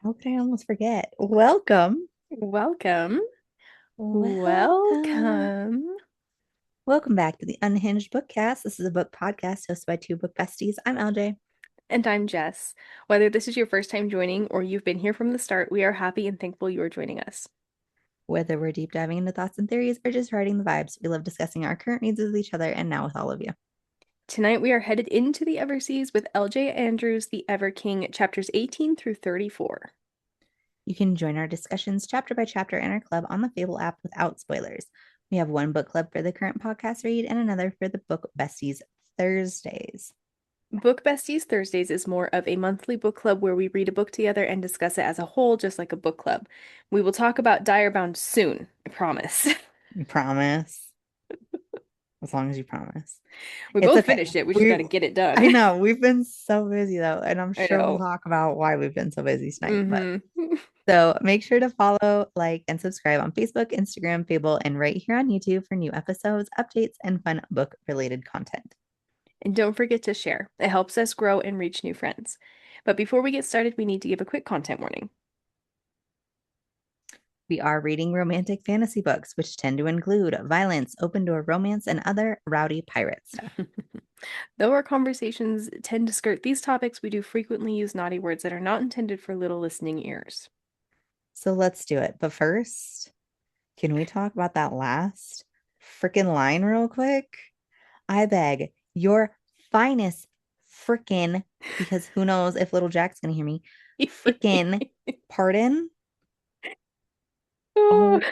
How could I almost forget? Welcome. Welcome. Welcome. Welcome. Welcome back to the Unhinged BookCast. This is a book podcast hosted by two book besties. I'm LJ. And I'm Jess. Whether this is your first time joining or you've been here from the start, we are happy and thankful you are joining us. Whether we're deep diving into thoughts and theories or just riding the vibes, we love discussing our current needs with each other and now with all of you. Tonight we are headed into the Everseas with LJ Andrews, The Ever King, chapters 18 through 34. You can join our discussions chapter by chapter in our club on the Fable app without spoilers. We have one book club for the current podcast read and another for the Book Besties Thursdays. Book Besties Thursdays is more of a monthly book club where we read a book together and discuss it as a whole, just like a book club. We will talk about Direbound soon, I promise. You promise? As long as you promise. We It's both okay. finished it, we just got We to get it I done. know we've been so busy though, and I'm I sure we'll know. talk about why we've been so busy tonight. But Mm-hmm. so make sure to follow, like, and subscribe on Facebook, Instagram, Fable, and right here on YouTube for new episodes, updates, and fun book related content. And don't forget to share. It helps us grow and reach new friends. But before we get started, we need to give a quick content warning. We are reading romantic fantasy books, which tend to include violence, open door romance, and other rowdy pirate stuff. Though our conversations tend to skirt these topics, we do frequently use naughty words that are not intended for little listening ears. So let's do it. But first, can we talk about that last freaking line real quick? I beg your finest freaking, because who knows if little Jack's gonna hear me, freaking pardon. Oh, Oh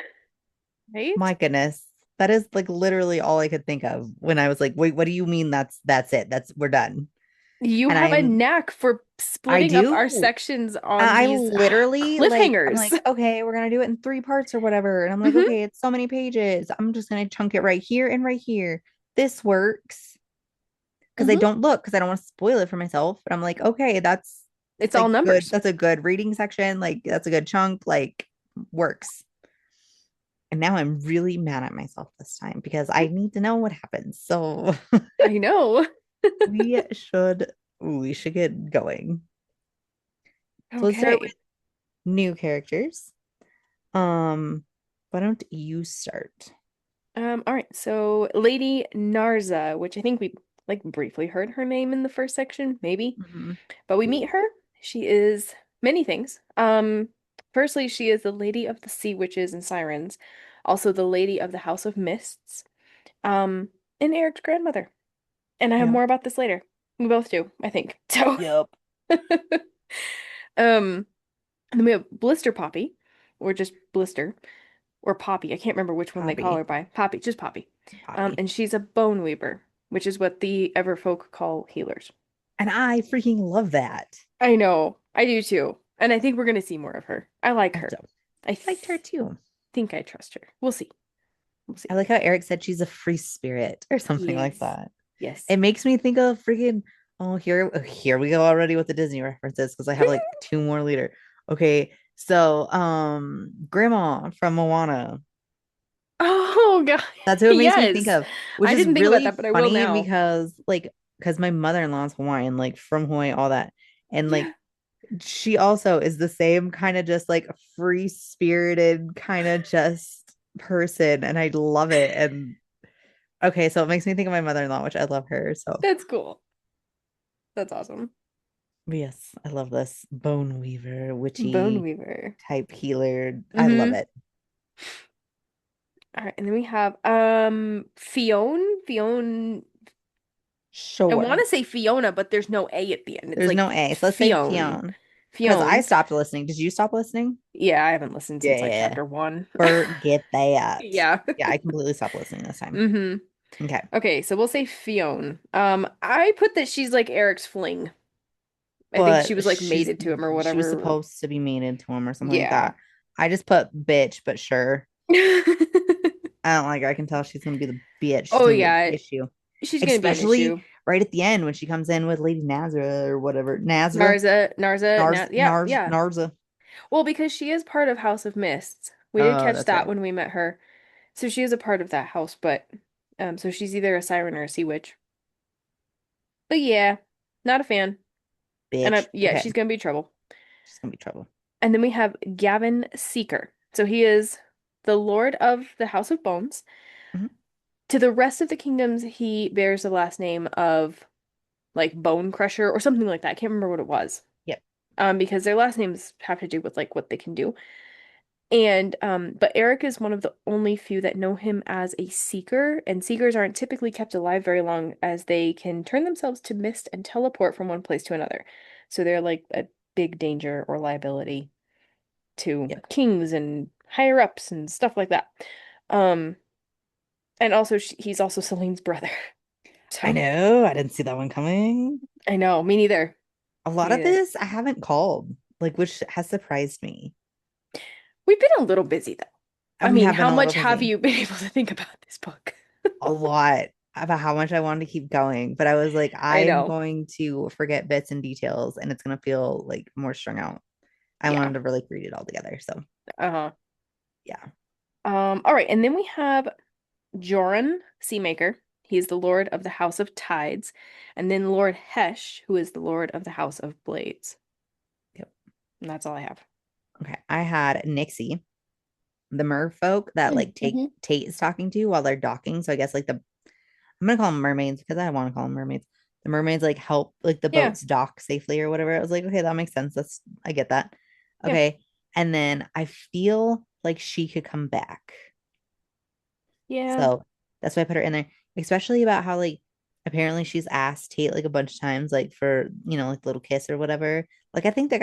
right? my goodness. That is like literally all I could think of when I was like, wait, what do you mean that's it? That's we're done. You And have a knack for I splitting up our do. sections on I these literally like I'm cliffhangers. like, okay, we're gonna do it in three parts or whatever. And I'm like, Hmm. okay, it's so many pages. I'm just gonna chunk it right here and right here. This works. Because I Hmm. don't look because I don't want to spoil it for myself. But I'm like, okay, that's It's all like good. numbers. That's a good reading section. Like that's a good chunk. Like works. And now I'm really mad at myself this time because I need to know what happens. So I know. we should we should get going. So let's start with Okay. new characters. Um, why don't you start? All right, so Lady Narza, which I think we like briefly heard her name in the first section, maybe, Mhm. but we meet her. She is many things. Firstly, she is the Lady of the Sea Witches and Sirens, also the Lady of the House of Mists, um, and Eric's grandmother. And I have Yeah. more about this later. We both do, I think. So, Yep. and then we have Blister Poppy, or just Blister, or Poppy. I can't remember which one they call Poppy. her by. Poppy, just Poppy. Poppy. And she's a bone weaver, which is what the Everfolk call healers. And I freaking love that. I know, I do too. And I think we're gonna see more of her. I like I her. do. I I liked her too. think I trust her. We'll see. We'll I see. like how Eric said she's a free spirit or something like Yes. that. Yes. It makes me think of freaking here we go already with the Disney references because I have like two more later. Okay, so Grandma from Moana. Oh God. That's who it makes me think Yes. of, which I is didn't think about really that, but I will funny now. because my mother-in-law is Hawaiian, like from Hawaii, all that. And Yeah. like she also is the same kind of just like free spirited kind of just person, and I love it. And okay, so it makes me think of my mother-in-law, which I love her. So That's cool. That's awesome. yes, I love this bone weaver, Bone witchy weaver. type healer. I love Mm-hmm. it. All right, and then we have Fionn. I want Sure. to say Fiona, but there's no A at the end. It's There's like no A, so let's say Fionn. Fionn. Because I Fionn. stopped listening. Did you stop listening? Yeah, I haven't listened since like Yeah. chapter one. Forget that. Yeah. Yeah, I completely stopped listening this time. Mm-hmm. Okay. Okay, so we'll say Fionn. I put that she's like Eric's fling. I think she But was like mated to him or she was whatever. supposed to be mated to him or something like Yeah. that. I just put bitch, but sure. I don't like her. I can tell she's gonna be the bitch. She's Oh gonna be an yeah, issue. she's gonna be an Especially issue. right at the end when she comes in with Lady Nazra or whatever. Nazra. Yeah, yeah. Narza. Well, because she is part of House of Mists. We did Oh, catch that's that right. when we met her. So she is a part of that house, but so she's either a siren or a sea witch. But yeah, not a fan. And Bitch. yeah, Okay. she's gonna be trouble. She's gonna be trouble. And then we have Gavin Seeker. So he is the Lord of the House of Bones. Mhm. To the rest of the kingdoms, he bears the last name of like Bone Crusher or something like that. I can't remember what it was. Yep. Because their last names have to do with like what they can do. And but Eric is one of the only few that know him as a seeker, and seekers aren't typically kept alive very long as they can turn themselves to mist and teleport from one place to another. So they're like a big danger or liability to Yep. kings and higher ups and stuff like that. Um, and also he's also Celine's brother. I So know. I didn't see that one coming. I know, me neither. A lot Me of neither. this I haven't called, like, which has surprised me. We've been a little busy though. I We mean, have been how a little much have busy. you been able to think about this book? A lot about how much I wanted to keep going, but I was like, I I'm know. going to forget bits and details, and it's gonna feel like more strung out. I Yeah. wanted to really read it all together. So Uh-huh. yeah. All right, and then we have Joran Seamaker. He is the Lord of the House of Tides, and then Lord Hesh, who is the Lord of the House of Blades. Yep. And that's all I have. Okay. I had Nixie, the merfolk that like Mm-hmm. Tate is talking to while they're docking. So I guess like I'm gonna call them mermaids because I want to call them mermaids. The mermaids like help like the Yeah, boats dock safely or whatever. I was like, okay, that makes sense. That's I get that. yeah, Okay. And then I feel like she could come back. yeah. So that's why I put her in there, especially about how like apparently she's asked Tate like a bunch of times, like for like little kiss or whatever. Like I think they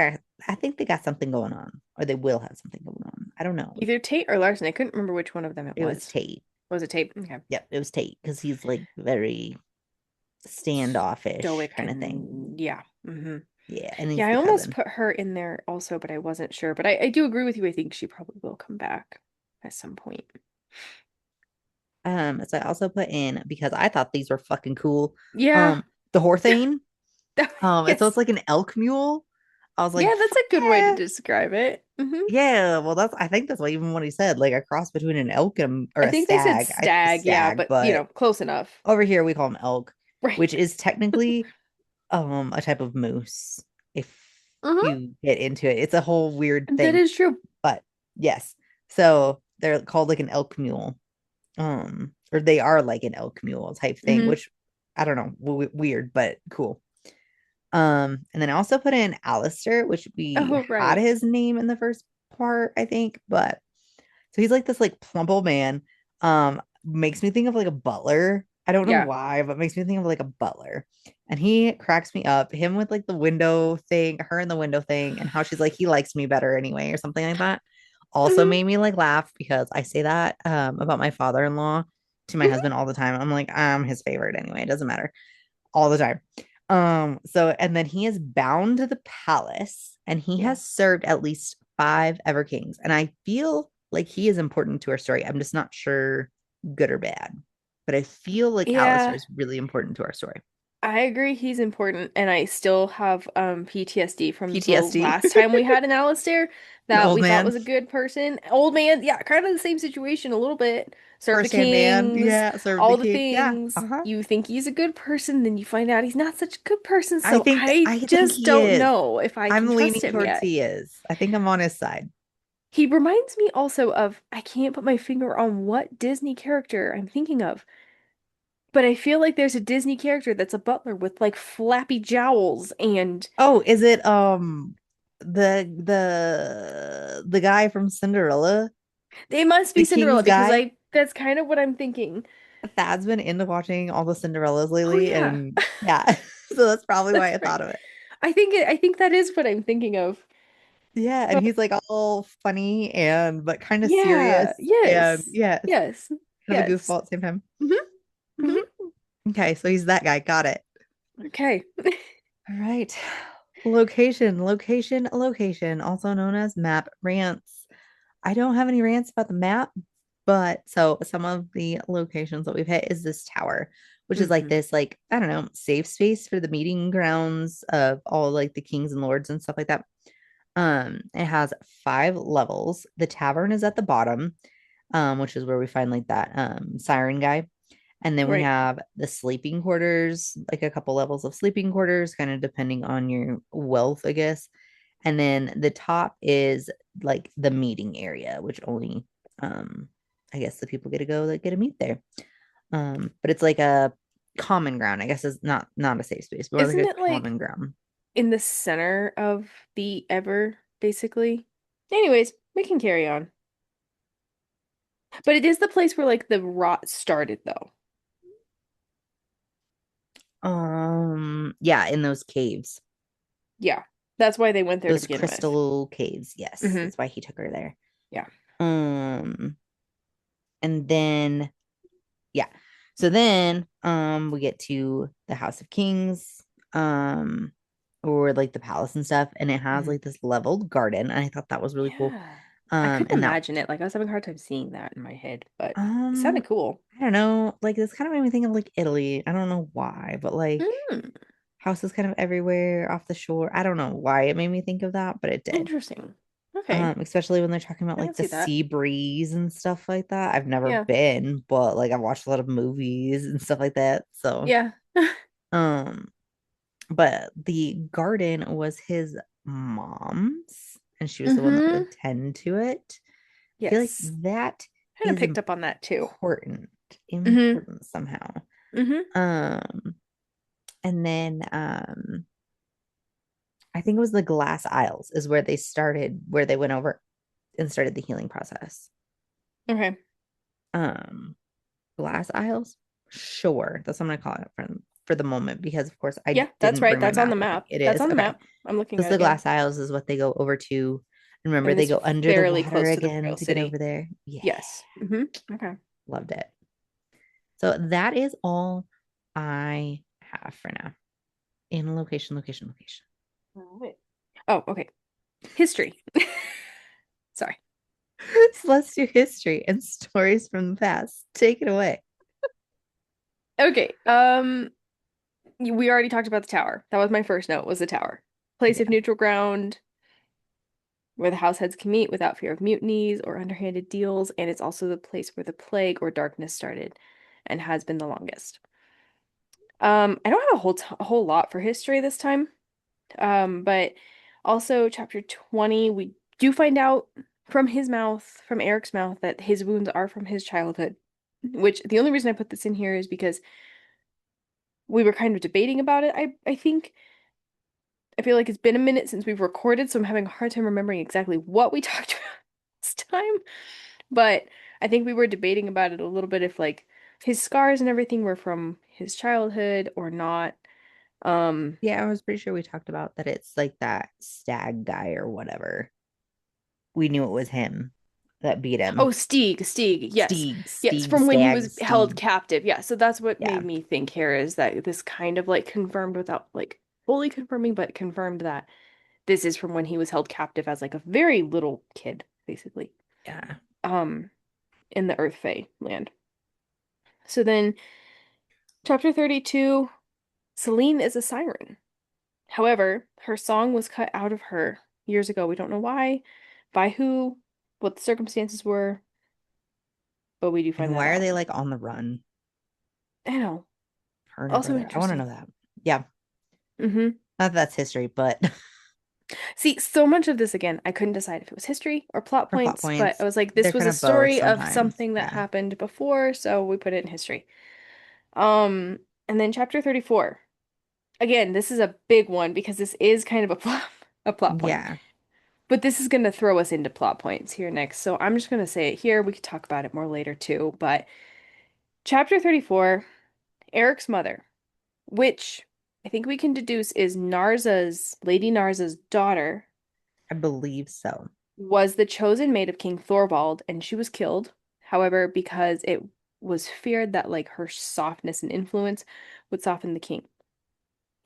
got something going on, or they will have something going on. I don't know. Either Tate or Larson. I couldn't remember which one of them it It was was. Tate. Was it Tate? Okay. Yep, it was Tate because he's like very standoffish Stoic kind of thing. and yeah. Hmm. Yeah, and he's Yeah, I the almost cousin. put her in there also, but I wasn't sure. But I do agree with you. I think she probably will come back at some point. So I also put in because I thought these were fucking cool. Yeah. Um, the Horthane. And so Yes. it's like an elk mule. I was like, Yeah, that's fuck a good way to yeah. describe it. Yeah, well, I think that's what even what he said, like a cross between an elk and or I a think they said stag. I think a stag, yeah, stag, but but close enough. over here we call him elk, Right. which is technically a type of moose if Hmm. you get into it. It's a whole weird That thing, is true. but yes. So they're called like an elk mule. Or they are like an elk mule type thing, Hmm. which I don't know, weird, but cool. And then I also put in Alistair, which we Oh, had right. his name in the first part, I think, but so he's like this like plump old man. Makes me think of like a butler. I don't know Yeah. why, but makes me think of like a butler. And he cracks me up. Him with like the window thing, her in the window thing, and how she's like, he likes me better anyway, or something like that. Also Hmm. made me like laugh because I say that about my father-in-law to my Hmm. husband all the time. I'm like, I'm his favorite anyway. It doesn't matter all the time. So and then he is bound to the palace and he Yeah. has served at least five ever kings. And I feel like he is important to our story. I'm just not sure good or bad. But I feel like Alistair Yeah, is really important to our story. I agree he's important, and I still have PTSD from the PTSD, last time we had an Alistair an that old we thought man, was a good person. Old man, yeah, kind of the same situation a little bit. Serve the first-hand man. kings, Yeah, serve the all the king. Yeah. things. Uh-huh. You think he's a good person, then you find out he's not such a good person, I so think I I think just he don't is. know if I can I'm trust leaning him towards yet. he is. I think I'm on his side. He reminds me also of, I can't put my finger on what Disney character I'm thinking of, but I feel like there's a Disney character that's a butler with like flappy jowls and Oh, is it the guy from Cinderella? it must The be king's Cinderella because guy? I that's kind of what I'm thinking. Thad's been into watching all the Cinderellas Oh lately, yeah, and yeah, so that's probably why that's I right. thought of it. I think that is what I'm thinking of. Yeah, and But he's like all funny and but kind of yeah, serious, and yes. yes, Yes. kind of a Yes. goofball at the same time. Hmm. Hmm. Mhm. Okay, so he's that guy. Got it. Okay. All right. Location, also known as map rants. I don't have any rants about the map, but so some of the locations that we've hit is this tower, which is like Hmm. this, like, I don't know, safe space for the meeting grounds of all like the kings and lords and stuff like that. It has five levels. The tavern is at the bottom, which is where we find like that siren guy. And then we Right. have the sleeping quarters, like a couple levels of sleeping quarters, kind of depending on your wealth, I guess. And then the top is like the meeting area, which only I guess the people get to go that get to meet there. But it's like a common ground. I guess it's not a safe space, but more like Isn't a it like common ground. in the center of the ever, basically? Anyways, we can carry on. But it is the place where like the rot started, though. Yeah, in those caves. Yeah, that's why they went there to Those begin with. crystal caves. Yes, Hmm. that's why he took her there. Yeah. Um, and then yeah. So then we get to the House of Kings, um, or like the palace and stuff, and it has Hmm. like this leveled garden, and I thought that was really cool. Yeah. I couldn't And that imagine it. Like I was having a hard time seeing that in my head, but it um sounded cool. I don't know, like this kind of made me think of like Italy. I don't know why, but like Mm, houses kind of everywhere off the shore. I don't know why it made me think of that, but it did. interesting. Okay. Especially when they're talking about I can like the see that. sea breeze and stuff like that. I've never Yeah. been, but like I've watched a lot of movies and stuff like that. So, Yeah. um, but the garden was his mom's, and she was the one that Mm-hmm. would tend to it. I feel like Yes. that Kind of is picked up on that too. important, Mm-hmm. important somehow. Mm-hmm. Um, and then I think it was the glass aisles is where they started, where they went over and started the healing process. Okay. Um, glass aisles? Sure. That's what I'm gonna call it for the moment because of course I Yeah, that's didn't right. bring my That's on the map with me. map. It That's is. on the Okay. map. I'm looking Because at the it, yeah. glass aisles is what they go over to. And remember, And they it's go under the fairly water close to the again royal to get over city. there. Yeah. Yes. Mm-hmm. Okay. Loved it. So that is all I have for now. In location, location, location. All right. Oh, okay. History. Sorry. So let's do history and stories from the past. Take it away. Okay. We already talked about the tower. That was my first note, was the tower. Place of Yeah. neutral ground where the house heads can meet without fear of mutinies or underhanded deals, and it's also the place where the plague or darkness started and has been the longest. I don't have a whole lot for history this time. But also chapter 20, we do find out from his mouth, from Eric's mouth, that his wounds are from his childhood. Which the only reason I put this in here is because we were kind of debating about it. I think I feel like it's been a minute since we've recorded, so I'm having a hard time remembering exactly what we talked about this time. But I think we were debating about it a little bit if like his scars and everything were from his childhood or not. Um, Yeah, I was pretty sure we talked about that it's like that stag guy or whatever. We knew it was him that beat oh, him. Stieg, yes. Steeg, Yes, Steeg, from when he Stag, was held Steeg. captive. Yeah, so that's what Yeah, made me think here is that this kind of like confirmed without like fully confirming, but confirmed that this is from when he was held captive as like a very little kid, basically. yeah. Um, in the Earth Fae land. So then chapter 32, Celine is a siren. However, her song was cut out of her years ago. We don't know why, by who, what the circumstances were, but we do find And that why are out. they like on the run? I know. Her and her Also brother. I want to interesting. know that. Yeah, Mm-hmm. not that that's history, but See, so much of this again, I couldn't decide if it was history or plot for plot points, but I points, was like, this they're was kind a of both story of sometimes. something that Yeah. happened before, so we put it in history. Um, and then chapter 34. Again, this is a big one because this is kind of a plot point. Yeah. But this is going to throw us into plot points here next. So I'm just going to say it here. We could talk about it more later too. But chapter 34, Eric's mother, which I think we can deduce is Lady Narza's daughter, I believe so. was the chosen mate of King Thorvald, and she was killed. However, because it was feared that like her softness and influence would soften the king.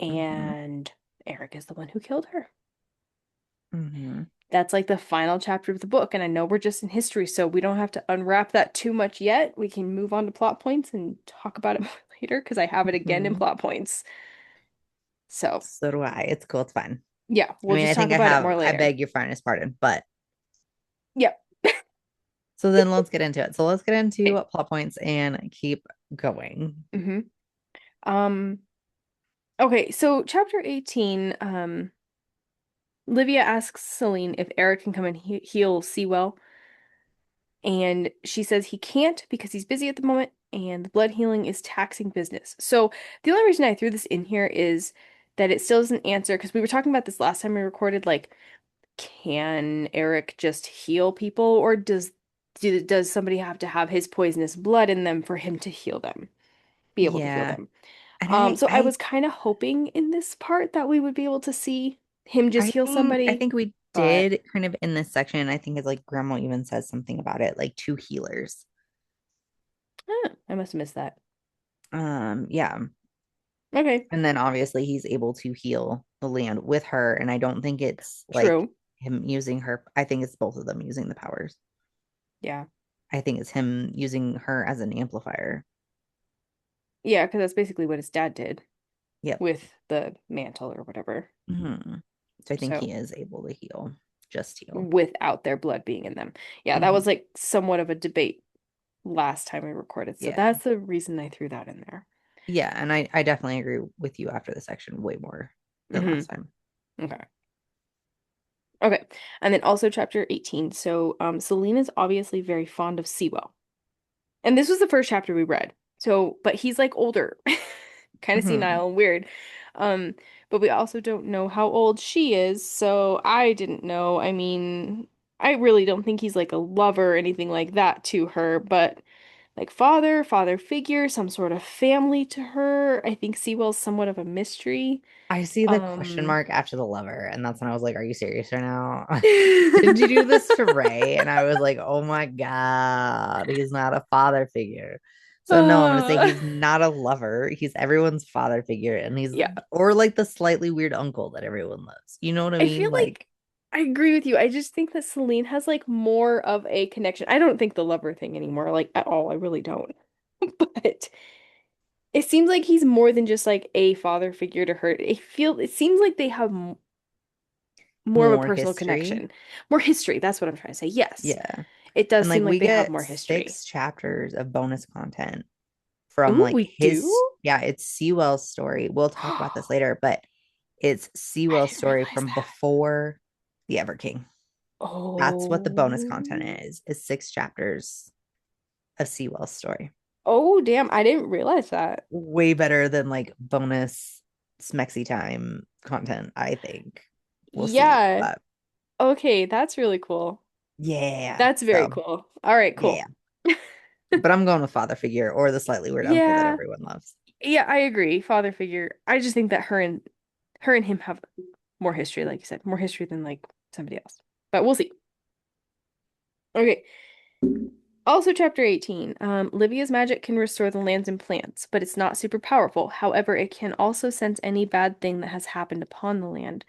Hmm. And Eric is the one who killed her. Hmm. That's like the final chapter of the book, and I know we're just in history, so we don't have to unwrap that too much yet. We can move on to plot points and talk about it more later because I have it again in Hmm. plot points. So, So do I. It's cool. It's fine. yeah, I we'll mean, just I talk think about it more I later. beg your finest pardon, but Yep. so then let's get into it. So let's get into Okay. plot points and keep going. Hmm. Um, okay, so chapter 18, Livia asks Celine if Eric can come and heal Sewell, and she says he can't because he's busy at the moment and the blood healing is taxing business. So the only reason I threw this in here is that it still doesn't answer because we were talking about this last time we recorded, like, can Eric just heal people, or does somebody have to have his poisonous blood in them for him to heal them, be able to heal Yeah. them? And I So I I was kind of hoping in this part that we would be able to see him just I heal think I somebody, think we but did kind of in this section. I think it's like Grandma even says something about it, like two healers. I must have missed that. Yeah. Okay, And then obviously he's able to heal the land with her. And I don't think it's like true. him using her. I think it's both of them using the powers. Yeah. I think it's him using her as an amplifier. Yeah, because that's basically what his dad did Yep. with the mantle or whatever. Hmm. So I think he So is able to heal, just heal. without their blood being in them. Yeah, that Hmm. was like somewhat of a debate last time we recorded. So Yeah. that's the reason I threw that in there. Yeah. And I definitely agree with you after the section way more than Hmm. last time. Okay. Okay. And then also chapter 18. So Selena's obviously very fond of Sewell. And this was the first chapter we read. So, but he's like older, kind of Hmm. senile and weird. Um, but we also don't know how old she is, so I didn't know. I mean, I really don't think he's like a lover or anything like that to her, but like father figure, some sort of family to her. I think Sewell's somewhat of a mystery. I see the question Um, mark after the lover, and that's when I was like, "Are you serious right now? Did you do this for Ray?" And I was like, "Oh my God, he's not a father figure." So no, I'm gonna say uh, he's not a lover. He's everyone's father figure, and he's yeah. or like the slightly weird uncle that everyone loves. You know what I I feel mean? Like like I agree with you. I just think that Celine has like more of a connection. I don't think the lover thing anymore, like at all. I really don't. But it seems like he's more than just like a father figure to her. It seems like they have m more of a more personal history. connection, more history. That's what I'm trying to say. Yes, Yeah. it does And like seem like we they have get more history. 6 chapters of bonus content from Ooh, like we do? his, yeah, it's Sewell's story. We'll talk about this later, but it's I Sewell's didn't story realize from that. before the Ever King. That's what the bonus content Oh. is 6 chapters of Sewell's story. Oh, damn. I didn't realize that. Way better than like bonus Smexy time content, I think. We'll see. Yeah. But Okay, that's really cool. yeah. That's very So cool. All right, yeah. cool. But I'm going with father figure or the slightly weird uncle that Yeah. everyone loves. Yeah, I agree. Father figure. I just think that her and him have more history, like you said, more history than like somebody else. But we'll see. Okay. Also, chapter 18. Livia's magic can restore the lands and plants, but it's not super powerful. However, it can also sense any bad thing that has happened upon the land.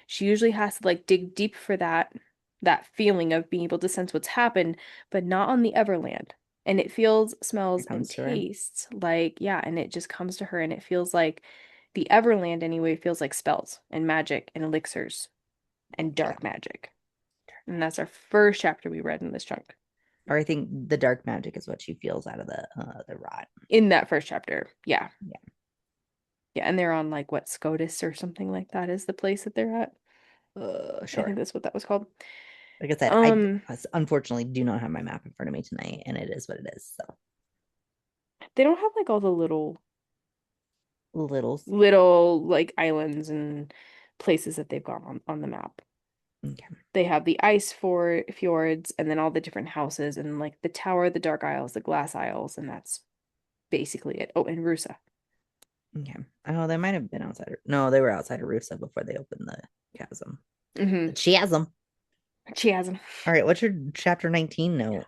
She usually has to like dig deep for that feeling of being able to sense what's happened, but not on the Everland. And it feels, smells, It and comes to her. tastes like, yeah, and it just comes to her and it feels like the Everland anyway feels like spells and magic and elixirs and Yeah. dark magic. And that's our first chapter we read in this chunk. Or I think the dark magic is what she feels out of the rot. In that first chapter. Yeah. Yeah. Yeah. And they're on like what, SCOTUS or something like that is the place that they're at. I think Sure. that's what that was called. Like I said, Um, unfortunately do not have my map in front of me tonight, and it is what it is. So they don't have like all the littles. little like islands and places that they've got on the map. Okay. They have the ice for fjords and then all the different houses and like the tower, the dark isles, the glass isles, and that's basically it. Oh, and Rusa. Okay. Oh, they might have been outside. No, they were outside of Rusa before they opened the chasm. The Mm-hmm. chasm. She has them. All right. What's your chapter 19 note?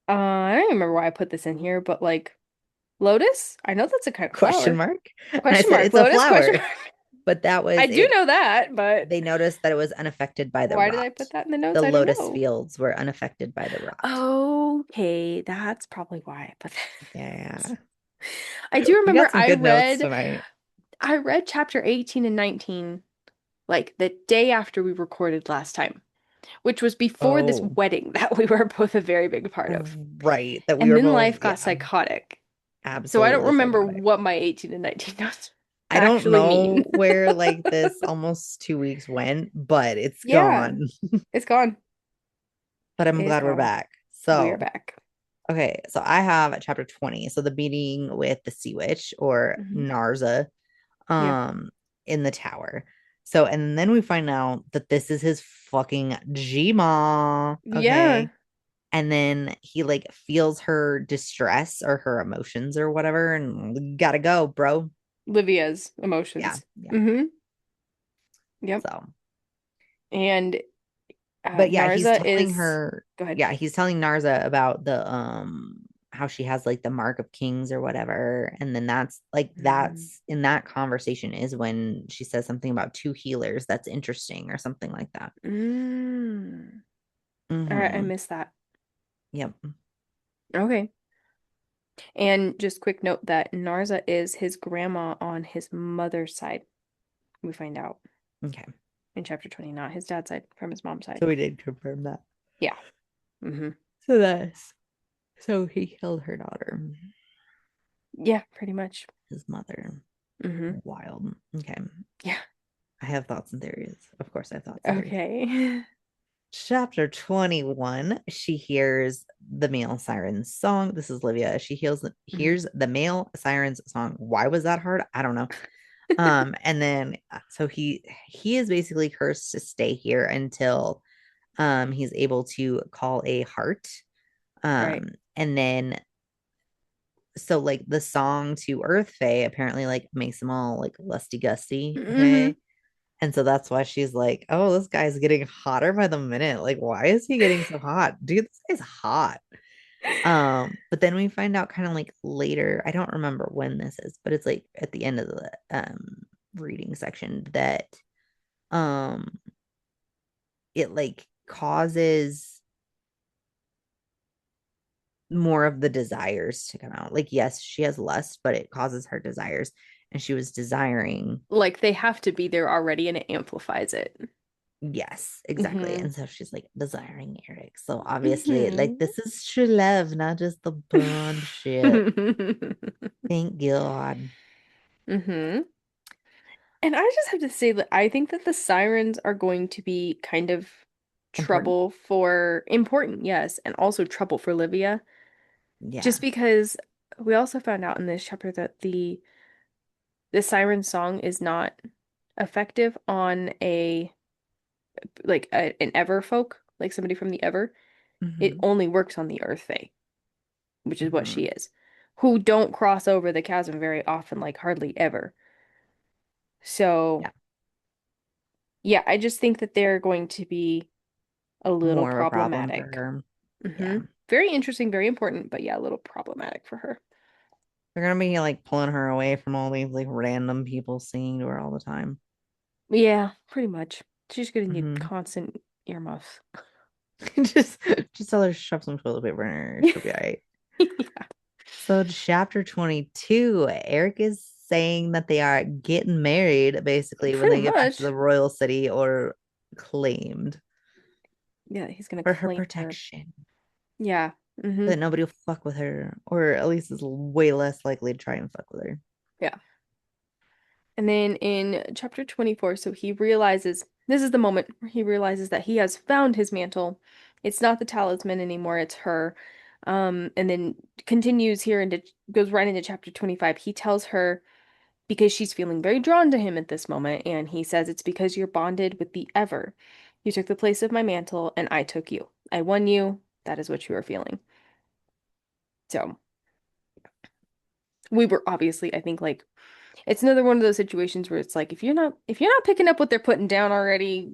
I don't remember why I put this in here, but like lotus? I know that's a kind of Question flower. mark. And I Question said mark, it's a lotus? Question flower, mark. but that I was do it. know that, but They noticed that it was unaffected by the why did rot. I put that in the notes? The I don't lotus know. fields were unaffected by the rot. Okay, that's probably why I put that. Yeah. I do We remember got some good notes tonight. I read chapter 18 and 19 like the day after we recorded last time, which was before this Oh, wedding that we were both a very big part of. right. That we And were then both, life got yeah, psychotic. So I don't absolutely remember psychotic. what my 18 and 19 notes. I don't actually mean. know where like this almost 2 weeks went, but it's Yeah, gone. it's gone. But I'm It's glad we're gone. back. We are So, back. okay, so I have chapter 20. So the meeting with the sea witch or Hmm. Narza Yeah. um in the tower. So and then we find out that this is his fucking Gma. Yeah. Okay. And then he like feels her distress or her emotions or whatever and gotta go, bro. Livia's Yeah, emotions. yeah. Hmm. Yep. So And but yeah, he's Narza telling is, her, go ahead. yeah, he's telling Narza about the how she has like the mark of kings or whatever. And then Mm. that's in that conversation is when she says something about two healers. That's interesting or something like that. Mm. All right, I Mm-hmm. missed that. Yep. Okay. And just quick note that Narza is his grandma on his mother's side. We find out Okay. in chapter 20, not his dad's side, from his mom's side. So we did confirm that. Yeah. Hmm. So that's so he killed her daughter, Yeah, pretty much. his mother. Hmm. Wild. Okay. Yeah. I have thoughts and theories. Of course, I have thoughts and theories. Okay. Chapter 21, she hears the male siren's song. This is Livia. She Hmm. hears the male siren's song. Why was that hard? I don't know. And then so he is basically cursed to stay here until he's able to call a heart. Right. And then so like the song to Earth Fae apparently like makes them all like lusty gusty. Hmm. Okay. And so that's why she's like, oh, this guy's getting hotter by the minute. Like, why is he getting so hot? Dude, this guy's hot. But then we find out kind of like later, I don't remember when this is, but it's like at the end of the reading section that um it like causes more of the desires to come out. Like, yes, she has lust, but it causes her desires. And she was desiring. Like they have to be there already and it amplifies it. Yes, exactly. Hmm. And so she's like desiring Eric. So obviously, like Hmm. this is true love, not just the bond shit. Thank God. Hmm. And I just have to say that I think that the sirens are going to be kind of Important. trouble for important, yes, and also trouble for Livia. Yeah. Just because we also found out in this chapter that the siren song is not effective on an Ever folk, like somebody from the Ever. It Hmm. only works on the Earth Fae, which is what she Hmm. is, who don't cross over the chasm very often, like hardly ever. So, Yeah. yeah, I just think that they're going to be a little More of a problem for problematic. her. Hmm. Yeah. Very interesting, very important, but yeah, a little problematic for her. They're gonna be like pulling her away from all these like random people singing to her all the time. Yeah, pretty much. She's gonna need Hmm. constant earmuffs. just just tell her to shove some toilet paper in her. She'll be all right. Yeah, So chapter 22, Eric is saying that they are getting married basically when pretty they get back to the much. royal city or claimed Yeah, he's gonna for her claim her. protection. Yeah. So Hmm. that nobody will fuck with her, or at least is way less likely to try and fuck with her. Yeah. And then in chapter 24, so he realizes this is the moment where he realizes that he has found his mantle. It's not the talisman anymore, it's her. And then continues here and goes right into chapter 25. He tells her because she's feeling very drawn to him at this moment, and he says it's because you're bonded with the Ever. You took the place of my mantle, and I took you. I won you. That is what you are feeling. So we were obviously, I think, like it's another one of those situations where it's like if you're not picking up what they're putting down already,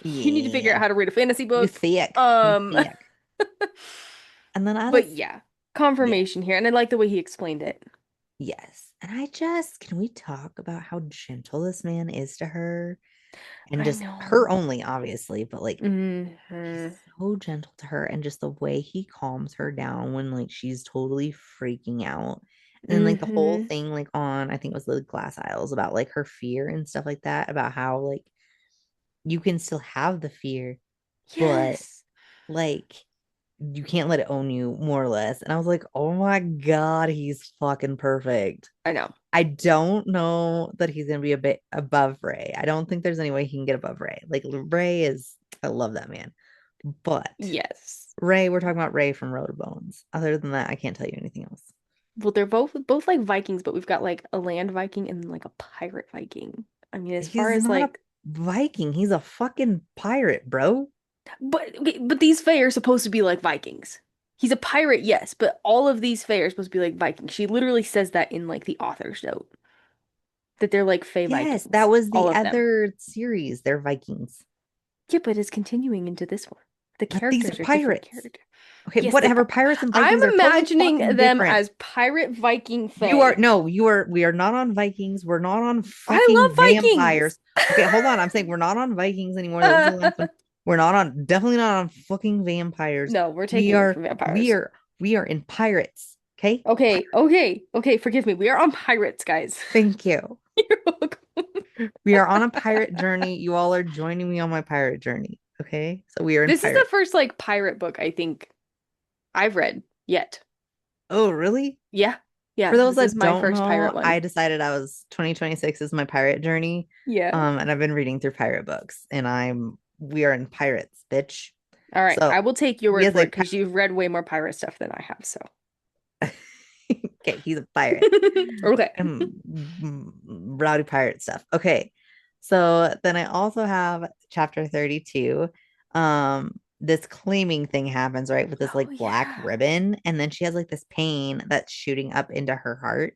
you need to figure out Yeah, how to read a fantasy you book. thick, you Um, thick. And then I but just, yeah, yeah, confirmation here, and I like the way he explained it. yes. And I just, can we talk about how gentle this man is to her? And I just her know. only, obviously, but like he's Hmm. so gentle to her and just the way he calms her down when like she's totally freaking out. And then like the whole Hmm. thing like on I think it was the glass aisles about like her fear and stuff like that about how like you can still have the fear, but Yes. like you can't let it own you, more or less. And I was like, oh my God, he's fucking perfect. I know. I don't know that he's gonna be a bit above Ray. I don't think there's any way he can get above Ray. Like Ray is, I love that man. But Yes. Ray, we're talking about Ray from Road to Bones. Other than that, I can't tell you anything else. Well, they're both like Vikings, but we've got like a land Viking and like a pirate Viking. I mean, as far He's as not a like, Viking. He's a fucking pirate, bro. but okay, but these Fae are supposed to be like Vikings. He's a pirate, yes, but all of these Fae are supposed to be like Vikings. She literally says that in like the author's note that they're like Fae Yes, that Vikings, was all the of them. other series. They're Vikings. Yeah, but it's continuing into this one. The But these are characters are different pirates. characters. Okay, Yes, whatever. Pirates and I'm Vikings are totally imagining fucking them different. as pirate Viking You are Fae. no, you are we are not on Vikings. We're not on I fucking love Vikings. vampires. Okay, hold on. I'm saying we're not on Vikings anymore. That was the last one. We're not on definitely not on fucking vampires. No, we're We taking away are from we vampires. are we are in pirates. Okay? Okay, okay, okay, forgive me. We are on pirates, guys. Thank you. You're welcome. We are on a pirate journey. You all are joining me on my pirate journey. Okay? So we are in This is the pirates. first like pirate book I think I've read yet. Oh, really? Yeah. For Yeah, those this is that my don't first know, pirate one. I decided I was 2026 is my pirate journey. Yeah. And I've been reading through pirate books and we are in pirates, bitch. All right. So I will take your he word is for a it because you've read way more pirate stuff than I have, so. okay, he's a pirate. Okay. Rowdy pirate stuff. Okay. So then I also have chapter 32. This claiming thing happens, right? With this Oh like black yeah. ribbon. And then she has like this pain that's shooting up into her heart.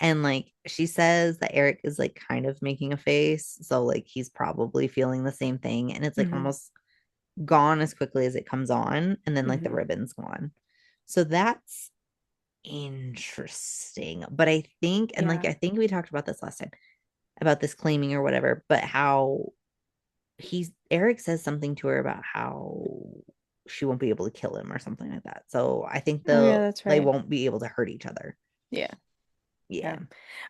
And like she says that Eric is like kind of making a face. So like he's probably feeling the same thing. And it's like Hmm. almost gone as quickly as it comes on. And then like the Hmm. ribbon's gone. So that's interesting. But I think, and like Yeah. I think we talked about this last time about this claiming or whatever, but how he's Eric says something to her about how she won't be able to kill him or something like that. So I think Oh yeah, that's they right. won't be able to hurt each other. Yeah. Yeah, Yeah.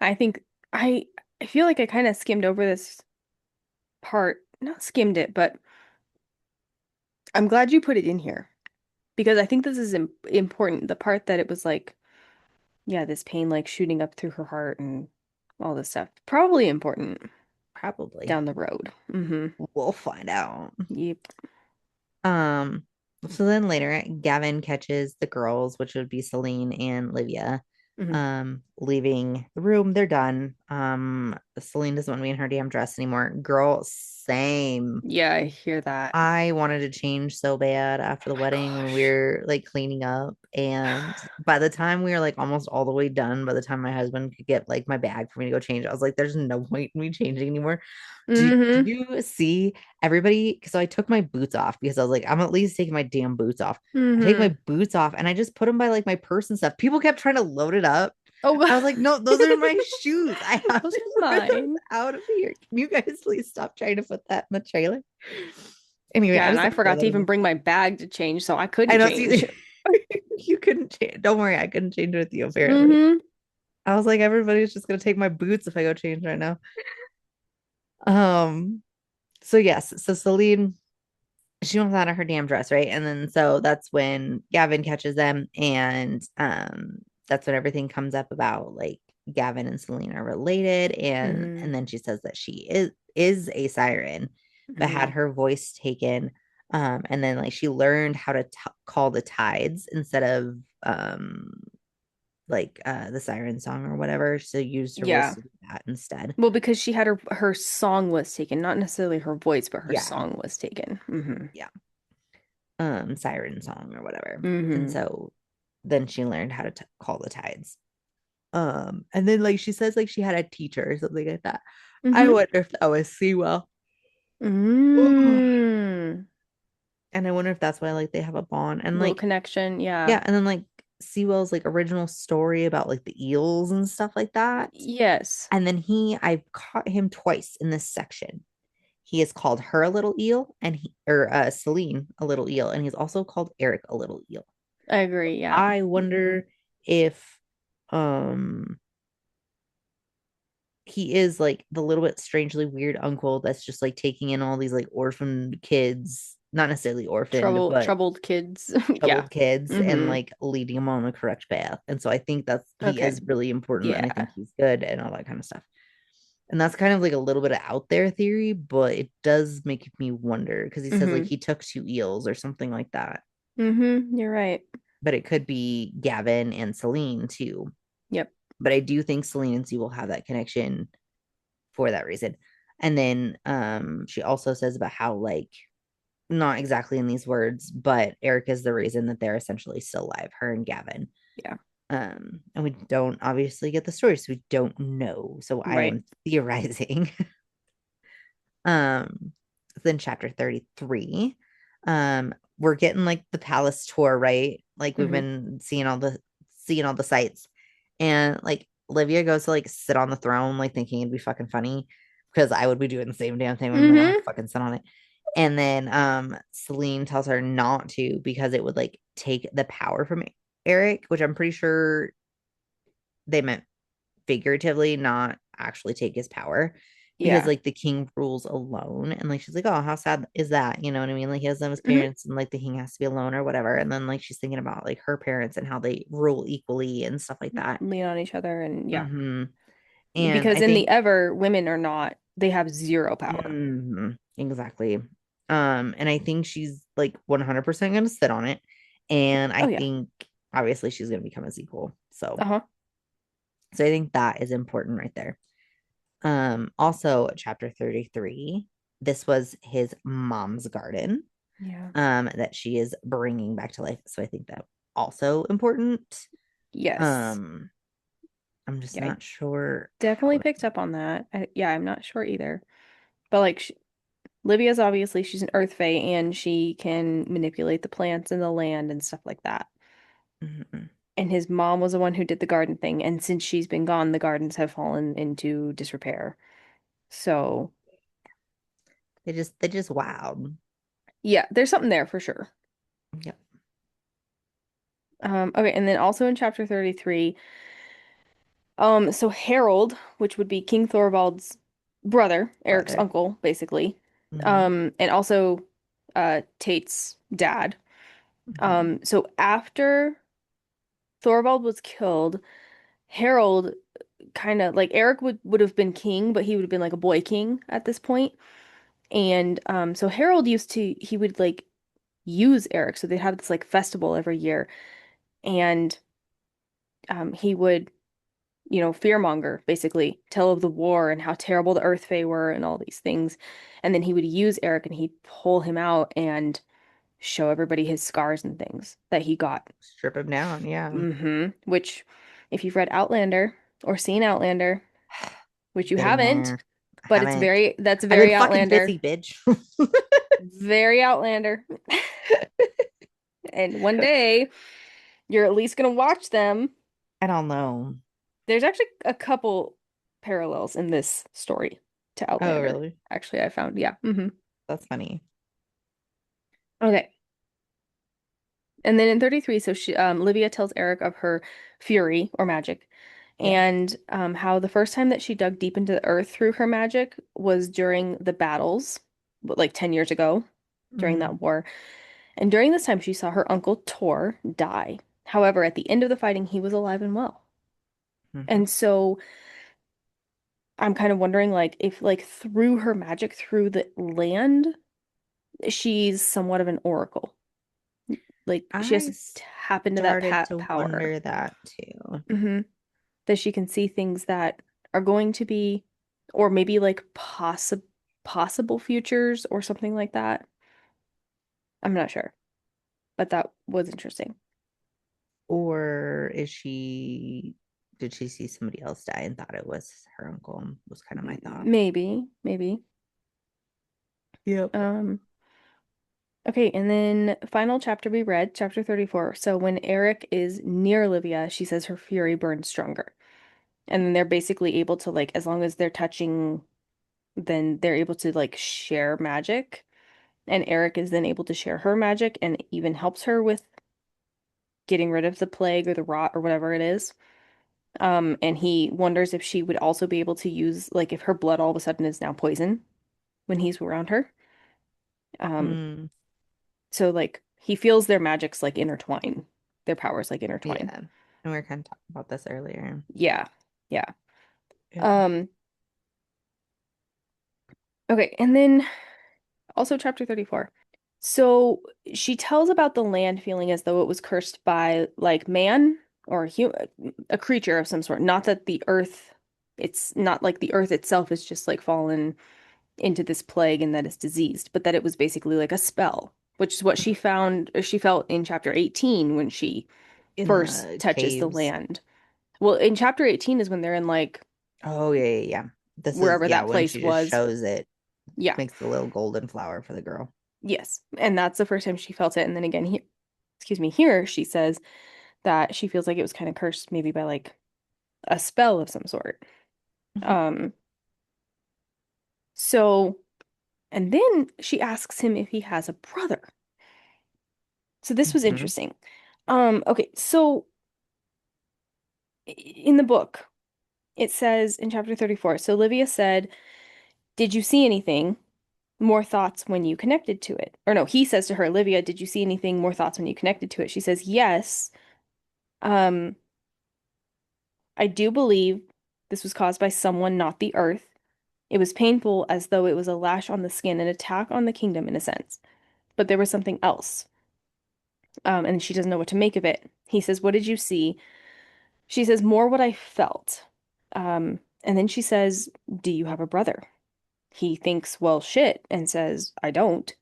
I think I I feel like I kind of skimmed over this part. Not skimmed it, but I'm glad you put it in here because I think this is important. The part that it was like, yeah, this pain like shooting up through her heart and all this stuff. Probably important probably. down the road. Hmm. We'll find out. Yep. Um, so then later, Gavin catches the girls, which would be Celine and Livia, Hmm. leaving the room. They're done. Celine doesn't want to be in her damn dress anymore. Girl, same. Yeah, I hear that. I wanted to change so bad after Oh the my wedding when we gosh. were like cleaning up. And by the time we were like almost all the way done, by the time my husband could get like my bag for me to go change, I was like, there's no point in me changing anymore. Did Hmm. you see everybody? So I took my boots off because I was like, I'm at least taking my damn boots off. I take my Hmm. boots off and I just put them by like my purse and stuff. People kept trying to load it up. Oh I God. was like, no, those are my shoes. I have Those to are wear those mine. out of here. Can you guys please stop trying to put that in the trailer? Anyway, Yeah, I and just I had to throw forgot that to in even there. bring my bag to change, so I I couldn't know. See, change. you couldn't change. Don't worry, I couldn't change with you apparently. Hmm. I was like, everybody's just gonna take my boots if I go change right now. Um. So yes. So Celine, she wants out of her damn dress, right? And then so that's when Gavin catches them, and that's when everything comes up about like Gavin and Celine are related, and Hmm. then she says that she is a siren, but had Hmm. her voice taken, and then like she learned how to call the tides instead of like the siren song or whatever, so used her voice Yeah. to do that instead. Well, because she had her song was taken, not necessarily her voice, but her Yeah, song was taken. Hmm. yeah, siren song or whatever, and Hmm. so then she learned how to call the tides. And then like she says like she had a teacher or something like that. I Hmm. wonder if that was Sewell. Mm. And I wonder if that's why like they have a bond. And Little like connection, yeah. yeah, and then like Sewell's like original story about like the eels and stuff like that. Yes, And then I caught him twice in this section. He is called her a little eel and Celine a little eel, and he's also called Eric a little eel. I agree, yeah. I wonder if um he is like the little bit strangely weird uncle that's just like taking in all these like orphan kids not necessarily orphaned, but Troubled kids. Yeah. troubled kids and Mm-hmm. like leading them on the correct path. And so I think that's he Okay. is really important and I Yeah. think he's good and all that kind of stuff. And that's kind of like a little bit of out there theory, but it does make me wonder because he says like Mm-hmm. he took two eels or something like that. Mm-hmm. You're right. But it could be Gavin and Celine too. Yep. But I do think Celine and C will have that connection for that reason. And then she also says about how like not exactly in these words, but Eric is the reason that they're essentially still alive, her and Gavin. Yeah. And we don't obviously get the story, so we don't know. So I Right. am theorizing. um, then chapter 33. We're getting like the palace tour, right? Like we've Mm-hmm. been seeing all the sights. And like Olivia goes to like sit on the throne, like thinking it'd be fucking funny because I would be doing the same damn thing when I want to Mm-hmm. fucking sit on it. And then Celine tells her not to because it would like take the power from Eric, which I'm pretty sure they meant figuratively, not actually take his power. Because Yeah. like the king rules alone. And like she's like, oh, how sad is that? You know what I mean? Like he doesn't have his Mm-hmm. parents and like the king has to be alone or whatever. And then like she's thinking about like her parents and how they rule equally and stuff like that. Lean on each other and yeah. Hmm. And Because I in the think Ever, women are not, they have zero power. exactly. And I think she's like 100% gonna sit on it. And I Oh yeah. think obviously she's gonna become a sequel. Uh-huh. So I think that is important right there. Also chapter 33, this was his mom's garden, Yeah. that she is bringing back to life. So I think that also important. Yes. Um, I'm just Yeah, I not sure definitely how. picked up on that. Yeah, I'm not sure either. But like Livia's obviously she's an earth fae and she can manipulate the plants and the land and stuff like that. Mhm. And his mom was the one who did the garden thing, and since she's been gone, the gardens have fallen into disrepair. So, They just wowed. yeah, there's something there for sure. Yep, Okay, and then also in chapter 33, so Harold, which would be King Thorvald's brother, Eric's brother. uncle, basically, Hmm. and also Tate's dad. Hmm. So after Thorvald was killed, Harold kind of like Eric would have been king, but he would have been like a boy king at this point. And so Harold used to he would like use Eric, so they'd have this like festival every year, and he would fearmonger, basically, tell of the war and how terrible the Earth Fae were and all these things. And then he would use Eric and he'd pull him out and show everybody his scars and things that he got. Strip him down. Yeah, Which, if you've read Outlander or seen Outlander, which you getting haven't, there. I but haven't. that's I've been very fucking Outlander. busy, bitch. Very Outlander. And one day you're at least gonna watch them. I don't know. There's actually a couple parallels in this story to Oh, Outlander. really? Actually, I found, yeah. That's funny. Okay. And then in 33, so Livia tells Eric of her fury or magic Yeah. and how the first time that she dug deep into the earth through her magic was during the battles, like 10 years ago, during Hmm. that war. And during this time, she saw her uncle Tor die. However, at the end of the fighting, he was alive and well. Hmm. And so I'm kind of wondering, like, if like through her magic through the land, she's somewhat of an oracle. Like she has I to tap into that started to power. wonder that too. Hmm. That she can see things that are going to be, or maybe like possible futures or something like that. I'm not sure, but that was interesting. Or did she see somebody else die and thought it was her uncle? Was kind of my thought. Maybe, maybe. Yep. Um, okay, and then final chapter we read, chapter 34. So when Eric is near Olivia, she says her fury burns stronger. And then they're basically able to like, as long as they're touching, then they're able to like share magic. And Eric is then able to share her magic and even helps her with getting rid of the plague or the rot or whatever it is. And he wonders if she would also be able to use, like, if her blood all of a sudden is now poison when he's around her. Um, Mm. So like he feels their magics like intertwine, their powers like intertwine. Yeah. And we were kind of talking about this earlier. Yeah. Yeah. Yeah. Um, okay, and then also chapter 34. So she tells about the land feeling as though it was cursed by like man or a creature of some sort. Not that the earth, it's not like the earth itself is just like fallen into this plague and that it's diseased, but that it was basically like a spell, which is what she found, or she felt in chapter 18 when she In first the touches the caves. land. Well, in chapter 18 is when they're in like Oh, yeah, yeah, yeah. This is, wherever yeah, that when place she just was. shows it, Yeah. makes the little golden flower for the girl. Yes. And that's the first time she felt it. And then again, excuse me, here she says that she feels like it was kind of cursed maybe by like a spell of some sort. Mhm. Um, so, and then she asks him if he has a brother. So this was Mhm. interesting. Okay, so in the book, it says in chapter 34, so Livia said, "Did you see anything? More thoughts when you connected to it?" Or no, he says to her, "Livia, did you see anything? More thoughts when you connected to it?" She says, "Yes. Um, I do believe this was caused by someone, not the earth. It was painful as though it was a lash on the skin, an attack on the kingdom in a sense. But there was something else." And she doesn't know what to make of it. He says, "What did you see?" She says, "More what I felt." And then she says, "Do you have a brother?" He thinks, well, shit, and says, "I don't."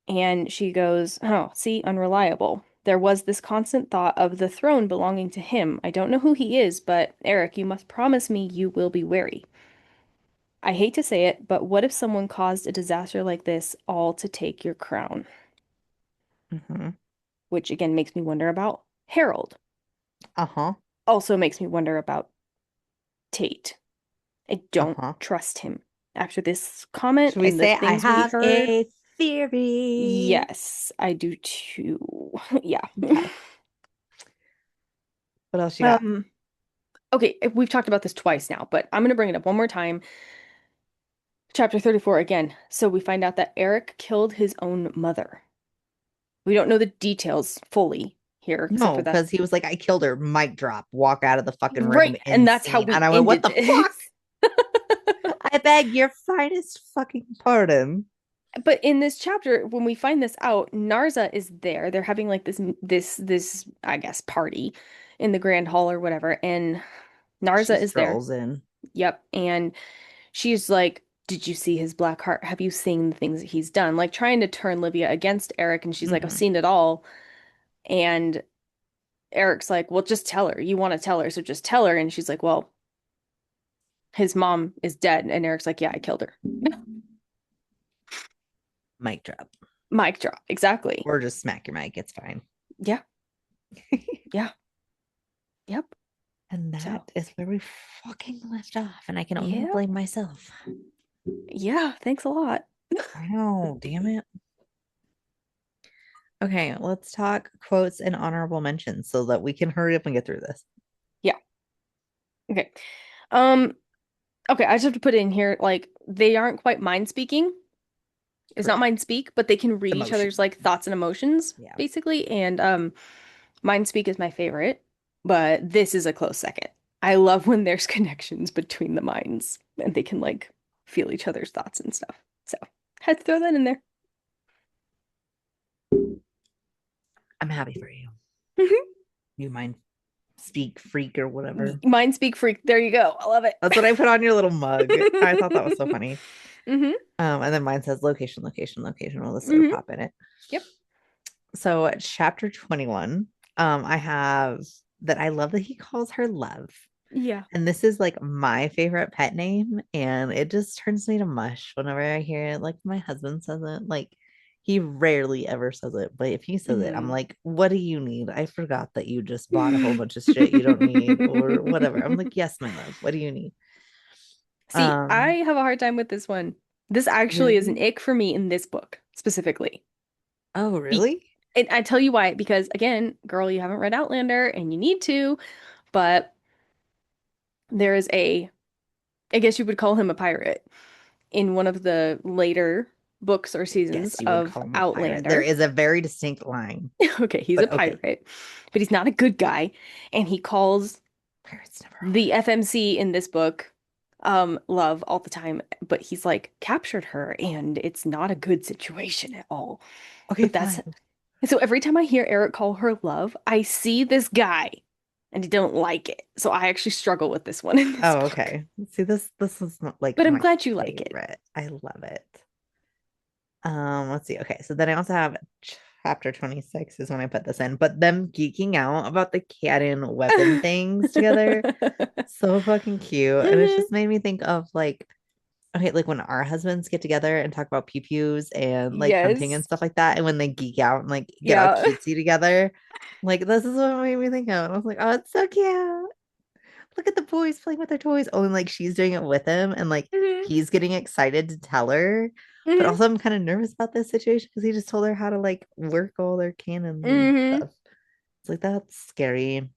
And she goes, "Oh, see, unreliable. There was this constant thought of the throne belonging to him. I don't know who he is, but Eric, you must promise me you will be wary. I hate to say it, but what if someone caused a disaster like this all to take your crown?" Mhm. Which again makes me wonder about Harold. Uh-huh. Also makes me wonder about Tate. I don't Uh-huh. trust him. After this comment Should we and the say I things we have heard, a theory? yes, I do too. Yeah. Okay. What else you got? Um, okay, we've talked about this twice now, but I'm gonna bring it up one more time. Chapter 34 again. So we find out that Eric killed his own mother. We don't know the details fully here, except No, for that. because he was like, I killed her, mic drop, walk out of the fucking room, Right, and end that's how scene. And we I went, what ended the fuck? this. I beg your finest fucking pardon. But in this chapter, when we find this out, Narza is there. They're having like this I guess party in the Grand Hall or whatever, and She Narza is there. strolls in. Yep, and she's like, "Did you see his black heart? Have you seen the things that he's done?" Like trying to turn Livia against Eric, and she's like, "I've Hmm. seen it all." And Eric's like, "Well, just tell her. You want to tell her, so just tell her." And she's like, "Well, his mom is dead." And Eric's like, "Yeah, I killed her." Mic drop. Mic drop. Exactly. Or just smack your mic. It's fine. Yeah. Yeah. Yep. And So, that is where we fucking left off. And I can only yep. blame myself. Yeah, thanks a lot. I know, damn it. Okay, let's talk quotes and honorable mentions so that we can hurry up and get through this. Yeah. Okay. Um, okay, I just have to put in here, like, they aren't quite mind speaking. It's not mind Correct. speak, but they can read each other's Emotion. like thoughts and emotions, Yeah. basically. And mind speak is my favorite, but this is a close second. I love when there's connections between the minds and they can like feel each other's thoughts and stuff. So, had to throw that in there. I'm happy for you. You mind speak freak or whatever. Mind speak freak. There you go. I love it. That's what I put on your little mug. I thought that was so funny. hmm And then mine says location, location, location with a soda hmm pop in it. Yep. So chapter 21, I have that I love that he calls her love. Yeah. And this is like my favorite pet name. And it just turns me to mush whenever I hear it. Like my husband says it. Like he rarely ever says it. But if he says it, I'm hmm like, what do you need? I forgot that you just bought a whole bunch of shit you don't need or whatever. I'm like, yes, my love. What do you need? See, I Um, have a hard time with this one. This actually is an really? ick for me in this book specifically. Oh, Be really? and I tell you why, because again, girl, you haven't read Outlander and you need to, but there is a, I guess you would call him a pirate in one of the later. books or seasons Guess you would of call him a pirate. There Outlander. is a very distinct line, Okay, he's a but okay. pirate, but he's not a good guy, and he calls Pirates never the FMC in this book love all the time, but he's like captured her and it's not a good situation at all. are. Okay, But that's fine. so every time I hear Eric call her love, I see this guy and I don't like it. So I actually struggle with this one in this Oh, book. okay. See, this is not like But I'm my glad you like it. favorite. I love it. Let's see. Okay, so then I also have chapter 26 is when I put this in, but them geeking out about the cat and weapon things together, so fucking cute. And it's just made me think of like, okay, like when our husbands get together and talk about pew pews and like hunting and Yes. stuff like that, and when they geek out and like get all Yeah. cutesy together, like this is what it made me think of. And I was like, oh, it's so cute. Look at the boys playing with their toys. Oh, and like she's doing it with him, and like hmm he's getting excited to tell her. But hmm also, I'm kind of nervous about this situation because he just told her how to like work all their cannons and hmm stuff. It's like that's scary.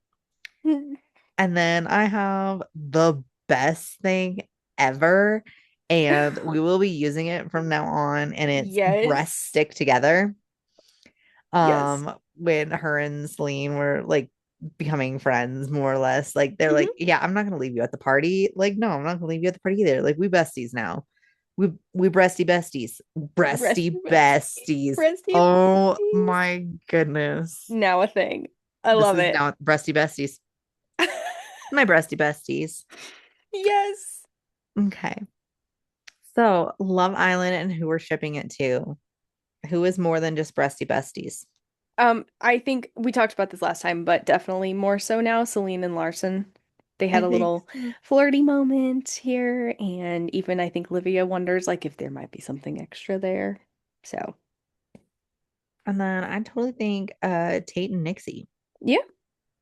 And then I have the best thing ever, and we will be using it from now on, and it's breasts Yes. stick together. Yes. When her and Celine were like becoming friends more or less, like they're like, hmm yeah, I'm not gonna leave you at the party. Like, no, I'm not gonna leave you at the party either. Like, we besties now. We breasty besties. Breast, Breasty breast, besties. breasty Oh besties. my goodness. Now a thing. I This love is it. now breasty besties. My breasty besties. Yes. Okay. So Love Island and who we're shipping it to. Who is more than just breasty besties? I think we talked about this last time, but definitely more so now, Celine and Larson. They I had a think little so. flirty moment here, and even I think Livia wonders like if there might be something extra there. So, And then I totally think Tate and Nixie. yeah,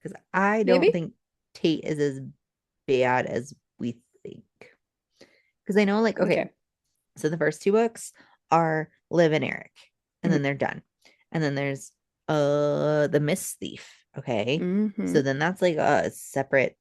Because I don't maybe. think Tate is as bad as we think. Because I know, like, okay, Okay. so the first two books are Liv and Eric, and then hmm they're done. And then there's the Miss Thief. Okay. So hmm then that's like a separate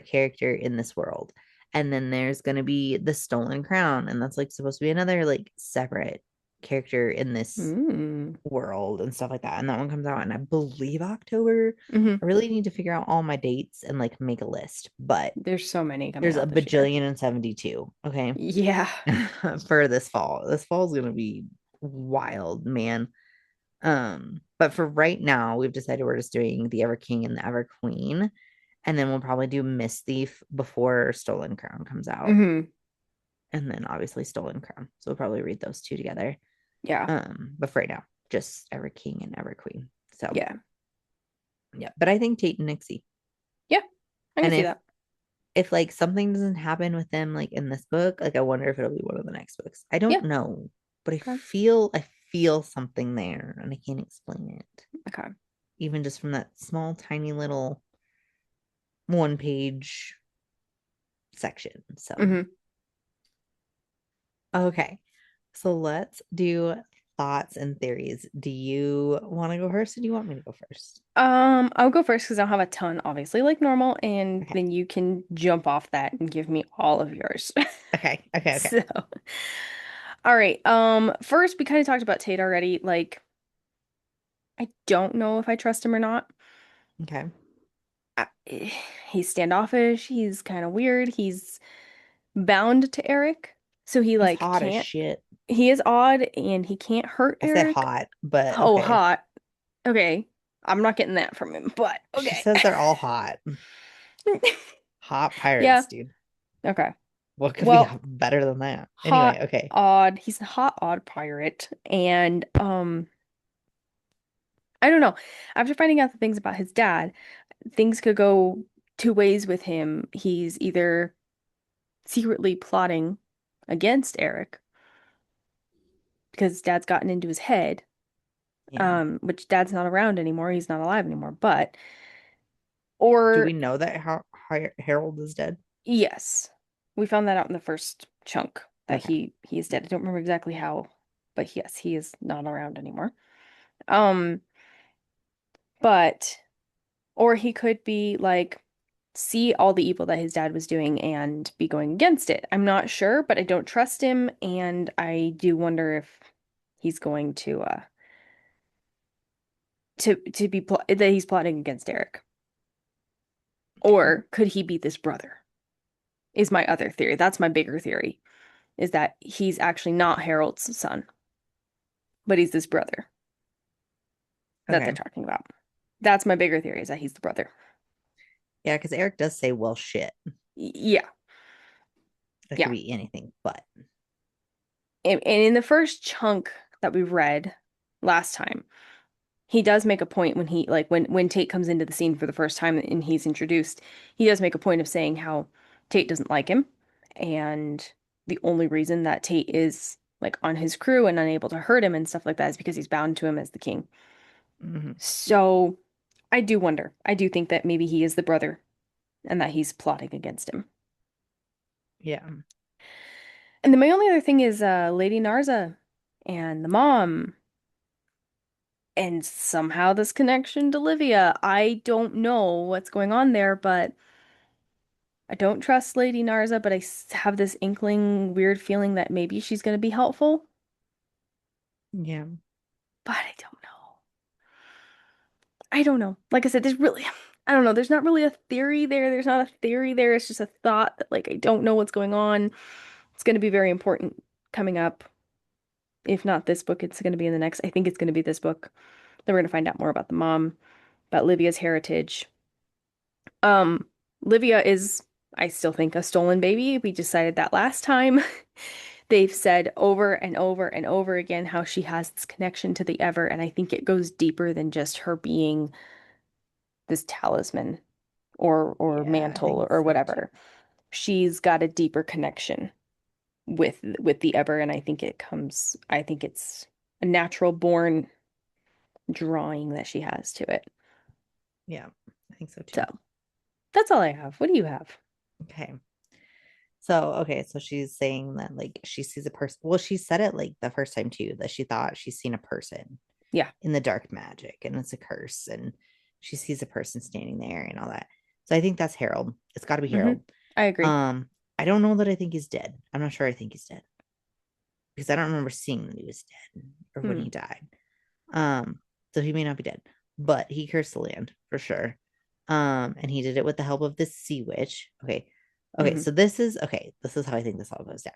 character in this world. And then there's gonna be the Stolen Crown, and that's like supposed to be another like separate character in this Mm. world and stuff like that. And that one comes out in I believe October. hmm I really need to figure out all my dates and like make a list, but There's so many coming there's a out this year. bajillion and 72. Okay. Yeah. For this fall. This fall is gonna be wild, man. But for right now, we've decided we're just doing the Ever King and the Ever Queen. And then we'll probably do Miss Thief before Stolen Crown comes out. hmm And then obviously Stolen Crown. So we'll probably read those two together. Yeah. But for right now, just Ever King and Ever Queen. So Yeah. yeah, but I think Tate and Nixie. Yeah. I can And see that. if like something doesn't happen with them like in this book, like I wonder if it'll be one of the next books. I Yeah. don't know, but Okay. I feel something there and I can't explain it. Okay. Even just from that small tiny little one page section. So, hmm okay. So let's do thoughts and theories. Do you want to go first or do you want me to go first? I'll go first because I'll have a ton, obviously, like normal, and Okay. then you can jump off that and give me all of yours. Okay. Okay. Okay. So, all right. First we kind of talked about Tate already. Like, I don't know if I trust him or not. Okay. He's standoffish. He's kind of weird. He's bound to Eric, so he He's like hot as can't. shit. He is odd, and he can't hurt I said Eric. hot, but Oh, okay. hot. Okay, I'm not getting that from him, but She okay. says they're all hot. Hot Yeah. pirates, dude. Okay. What could be Well, better than that? Anyway, hot, okay. odd. He's a hot, odd pirate. And I don't know. After finding out the things about his dad, things could go two ways with him. He's either secretly plotting against Eric because his dad's gotten into his head, Yeah. which dad's not around anymore. He's not alive anymore. But, Do we or know that Harold is dead? yes, we found that out in the first chunk that Okay. he is dead. I don't remember exactly how, but yes, he is not around anymore. Um, but or he could be like see all the evil that his dad was doing and be going against it. I'm not sure, but I don't trust him, and I do wonder if he's going to be that he's plotting against Eric. Okay. Or could he be this brother? Is my other theory. That's my bigger theory, is that he's actually not Harold's son, but he's this brother that they're Okay. talking about. That's my bigger theory, is that he's the brother. Yeah, because Eric does say, well, shit. Yeah, That could yeah. be anything, but And in the first chunk that we read last time, he does make a point when he like when Tate comes into the scene for the first time and he's introduced, he does make a point of saying how Tate doesn't like him, and the only reason that Tate is like on his crew and unable to hurt him and stuff like that is because he's bound to him as the king. mhm. So I do wonder. I do think that maybe he is the brother and that he's plotting against him. Yeah. And then my only other thing is Lady Narza and the mom. And somehow this connection to Livia. I don't know what's going on there, but I don't trust Lady Narza, but have this inkling, weird feeling that maybe she's going to be helpful. Yeah. But I don't know. I don't know. Like I said, I don't know. There's not really a theory there. There's not a theory there. It's just a thought that, like, I don't know what's going on. It's going to be very important coming up. If not this book, it's going to be in the next. I think it's going to be this book. Then we're going to find out more about the mom, about Livia's heritage. Um, Livia is, I still think, a stolen baby. We decided that last time. They've said over and over and over again how she has this connection to the Ever, and I think it goes deeper than just her being this talisman or Yeah, I mantle think or so too. whatever. She's got a deeper connection with the Ever, and I think it's a natural born drawing that she has to it. Yeah, I think so So too. that's all I have. What do you have? Okay. So, okay, so she's saying that like she sees a person. Well, she said it like the first time too, that she thought she's seen a person Yeah. in the dark magic and it's a curse and she sees a person standing there and all that. So I think that's Harold. It's got to be Mm-hmm. Harold. I agree. Um, I don't know that I think he's dead. I'm not sure I think he's dead because I don't remember seeing that he was dead or when Hmm. he died. Um, so he may not be dead, but he cursed the land for sure. And he did it with the help of this sea witch. Okay. Okay, Hmm. so this is okay. This is how I think this all goes down.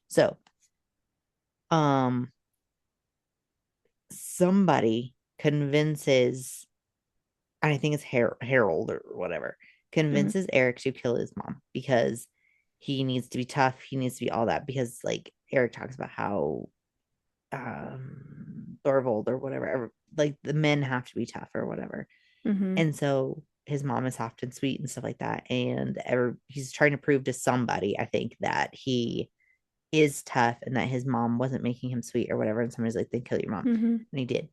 So, um, somebody convinces, and I think it's Harold or whatever, Hmm. convinces Eric to kill his mom because he needs to be tough. He needs to be all that because like Eric talks about how Thorvald or whatever, like the men have to be tough or whatever. Hmm. And so his mom is soft and sweet and stuff like that. And he's trying to prove to somebody, I think, that he is tough and that his mom wasn't making him sweet or whatever. And somebody's like, then kill your mom. Hmm. And he did.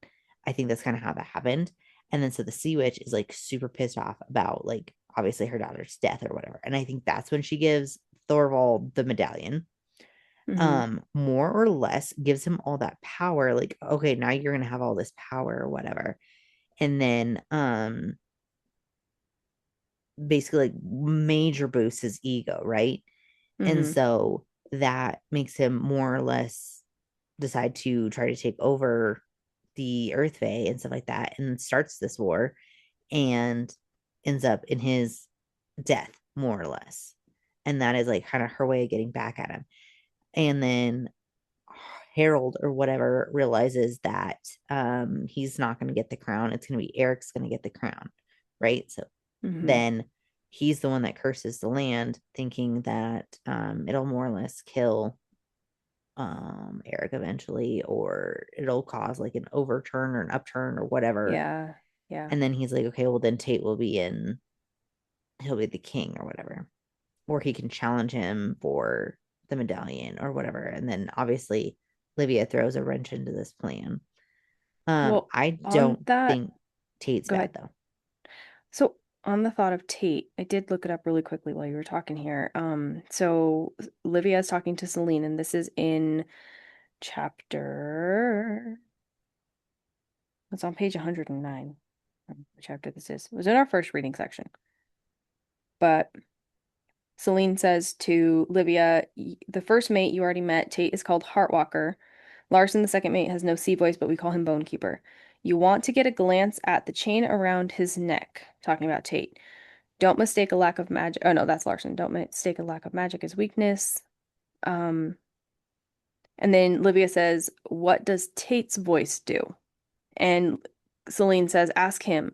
I think that's kind of how that happened. And then so the sea witch is like super pissed off about like obviously her daughter's death or whatever. And I think that's when she gives Thorvald the medallion. Hmm. More or less gives him all that power. Like, okay, now you're gonna have all this power or whatever. And then basically like major boosts his ego, right? And Hmm. so that makes him more or less decide to try to take over the Earth Fae and stuff like that, and starts this war and ends up in his death, more or less. And that is like kind of her way of getting back at him. And then Harold or whatever realizes that he's not going to get the crown. It's going to be Eric's going to get the crown, right? So Hmm. then he's the one that curses the land, thinking that it'll more or less kill Eric eventually, or it'll cause like an overturn or an upturn or whatever. Yeah. Yeah. And then he's like, okay, well then Tate will be he'll be the king or whatever, or he can challenge him for the medallion or whatever. And then obviously Livia throws a wrench into this plan. Well, I on don't that, think Tate's go bad ahead. though. So on the thought of Tate, I did look it up really quickly while you were talking here. So Olivia is talking to Celine, and this is in chapter, it's on page 109. What chapter this is. It was in our first reading section. But Celine says to Livia, the first mate you already met, Tate, is called Heartwalker. Larson, the second mate, has no C voice, but we call him Bonekeeper. You want to get a glance at the chain around his neck, talking about Tate. Don't mistake a lack of magic. Oh, no, that's Larson. Don't mistake a lack of magic as weakness. Um, and then Livia says, what does Tate's voice do? And Celine says, ask him.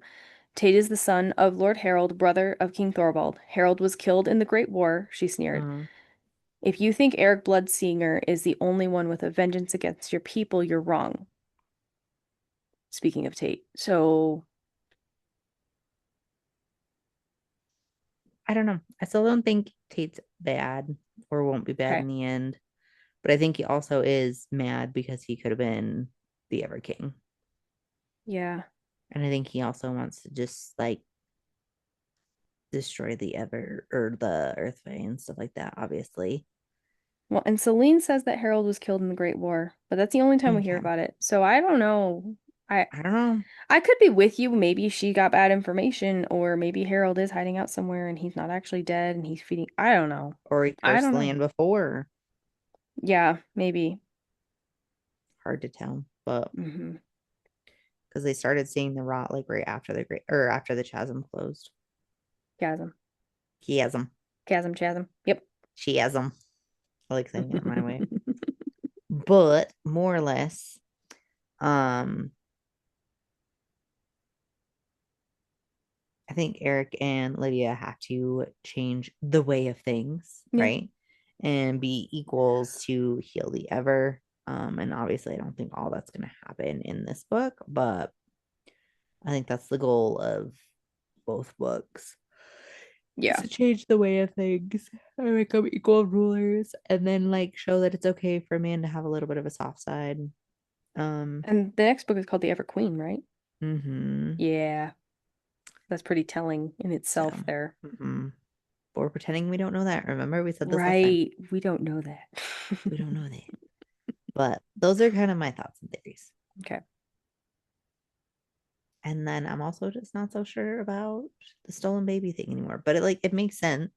Tate is the son of Lord Harold, brother of King Thorvald. Harold was killed in the Great War, she sneered. Mm. If you think Eric Bloodsinger is the only one with a vengeance against your people, you're wrong. Speaking of Tate. So, I don't know. I still don't think Tate's bad or won't be bad okay. in the end. But I think he also is mad because he could have been the Ever King. Yeah. And I think he also wants to just like destroy the Ever or the Earthway and stuff like that, obviously. Well, and Celine says that Harold was killed in the Great War, but that's the only time we hear Okay. about it. So I don't know. I I don't know. I could be with you. Maybe she got bad information, or maybe Harold is hiding out somewhere and he's not actually dead and he's feeding. I don't know. Or he I cursed don't the know. land before. Yeah, maybe. Hard to tell. But Hmm. because they started seeing the rot like right after the great or after the chasm closed. Chasm. He has them. Chasm, chasm. Yep. She has them. I like saying it my way. But more or less, um, I think Eric and Lydia have to change the way of things, Yeah. right? And be equals to heal the ever. And obviously I don't think all that's gonna happen in this book, but I think that's the goal of both books is Yeah. to change the way of things and make them equal rulers and then like show that it's okay for a man to have a little bit of a soft side. Um, And the next book is called The Ever Queen, right? mm-hmm. Yeah. That's pretty telling in So, itself there. mm-hmm. We're pretending we don't know that. Remember, we said this last time. Right. We don't know that. We don't know that. But those are kind of my thoughts and theories. Okay. And then I'm also just not so sure about the stolen baby thing anymore. But it makes sense.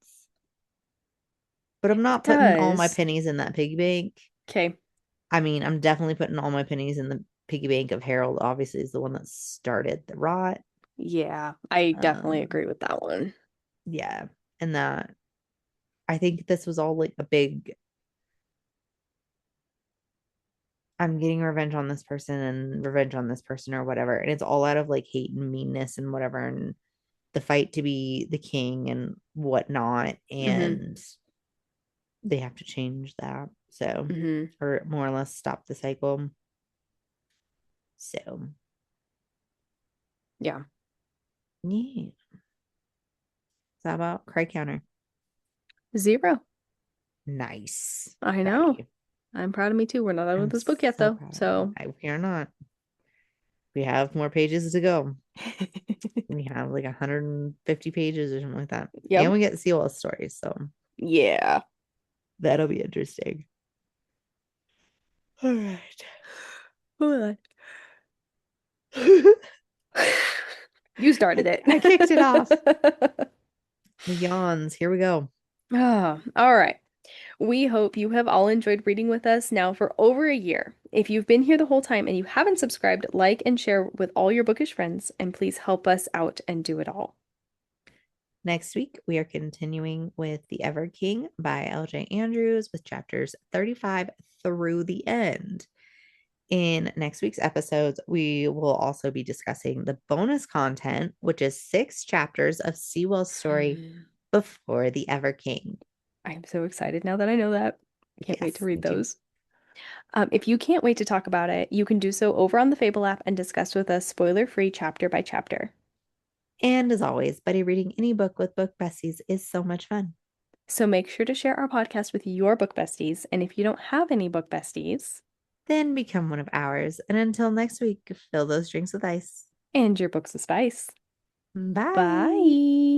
But I'm It not putting all my does. pennies in that piggy bank. Okay. I mean, I'm definitely putting all my pennies in the piggy bank of Harold, obviously, is the one that started the rot. Yeah, I definitely Um, agree with that one. yeah. And that I think this was all like a big I'm getting revenge on this person and revenge on this person or whatever. And it's all out of like hate and meanness and whatever. And the fight to be the king and whatnot. Hmm. And they have to change that. So, Hmm. or more or less stop the cycle. So, Yeah. yeah. Is that about cry counter? 0. Nice. I Proud of know. you. I'm proud of me too. We're not out of I'm this book yet so though. proud of you. So, We are not. We have more pages to go. We have like 150 pages or something like that. And yep. we get to see all the stories. So Yeah. that'll be interesting. All right. Hold on. I, You started it. I kicked it off. The yawns. Here we go. Ah, all right. We hope you have all enjoyed reading with us now for over a year. If you've been here the whole time and you haven't subscribed, like and share with all your bookish friends, and please help us out and do it all. Next week, we are continuing with The Ever King by L.J. Andrews with chapters 35 through the end. In next week's episodes, we will also be discussing the bonus content, which is 6 chapters of Sewell's story before The Ever King. I'm so excited now that I know that. Can't wait to Yes, read me too. those. If you can't wait to talk about it, you can do so over on the Fable app and discuss with us spoiler-free chapter by chapter. And as always, buddy reading any book with Book Besties is so much fun. So make sure to share our podcast with your book besties. And if you don't have any book besties, Then become one of ours. And until next week, fill those drinks with ice. and your books of spice. Bye. Bye.